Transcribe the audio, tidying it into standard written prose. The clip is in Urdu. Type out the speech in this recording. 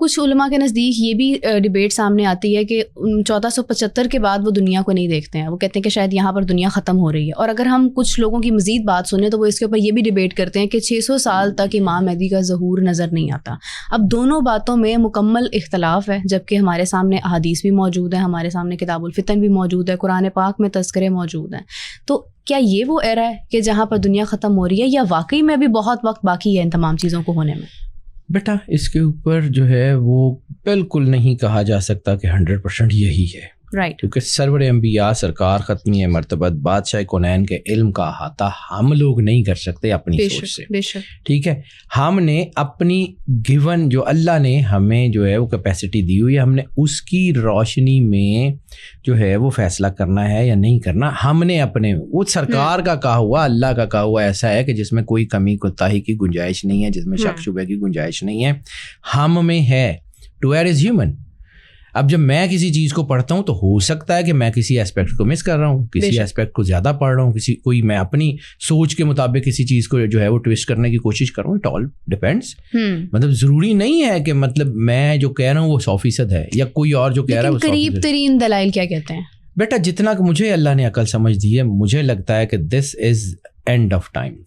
کچھ علماء کے نزدیک یہ بھی ڈبیٹ سامنے آتی ہے کہ 1475 کے بعد وہ دنیا کو نہیں دیکھتے ہیں. وہ کہتے ہیں کہ شاید یہاں پر دنیا ختم ہو رہی ہے. اور اگر ہم کچھ لوگوں کی مزید بات سنیں تو وہ اس کے اوپر یہ بھی ڈبیٹ کرتے ہیں کہ 600 سال تک امام مہدی کا ظہور نظر نہیں آتا. اب دونوں باتوں میں مکمل اختلاف ہے، جبکہ ہمارے سامنے احادیث بھی موجود ہیں، ہمارے سامنے کتاب الفتن بھی موجود ہے، قرآن پاک میں تذکرے موجود ہیں. تو کیا یہ وہ ایرا ہے کہ جہاں پر دنیا ختم ہو رہی ہے، یا واقعی میں بھی بہت وقت باقی ہے ان تمام چیزوں کو ہونے میں؟ بیٹا اس کے اوپر جو ہے وہ بالکل نہیں کہا جا سکتا کہ 100% یہی ہے، رائٹ. کیونکہ سرور انبیاء سرکار ختمی مرتبت بادشاہ کونین کے علم کا احاطہ ہم لوگ نہیں کر سکتے اپنی سوچ سے. بے شک. ٹھیک ہے، ہم نے اپنی گیون جو اللہ نے ہمیں جو ہے وہ کیپیسٹی دی ہوئی ہے، ہم نے اس کی روشنی میں جو ہے وہ فیصلہ کرنا ہے یا نہیں کرنا. ہم نے اپنے وہ سرکار کا کہا ہوا، اللہ کا کہا ہوا ایسا ہے کہ جس میں کوئی کمی کوتاہی کی گنجائش نہیں ہے، جس میں شک شبہ کی گنجائش نہیں ہے، ہم میں ہے. To err is human. اب جب میں کسی چیز کو پڑھتا ہوں تو ہو سکتا ہے کہ میں کسی اسپیکٹ کو مس کر رہا ہوں، کسی اسپیکٹ کو زیادہ پڑھ رہا ہوں، کوئی میں اپنی سوچ کے مطابق کسی چیز کو جو ہے وہ ٹویسٹ کرنے کی کوشش کروں. It all depends. مطلب ضروری نہیں ہے کہ مطلب میں جو کہہ رہا ہوں وہ 100% ہے یا کوئی اور جو کہہ رہا ہے وہ 100%. قریب ترین دلائل کیا کہتے ہیں؟ بیٹا جتنا کہ مجھے اللہ نے عقل سمجھ دی ہے، مجھے لگتا ہے کہ دس از اینڈ آف ٹائم.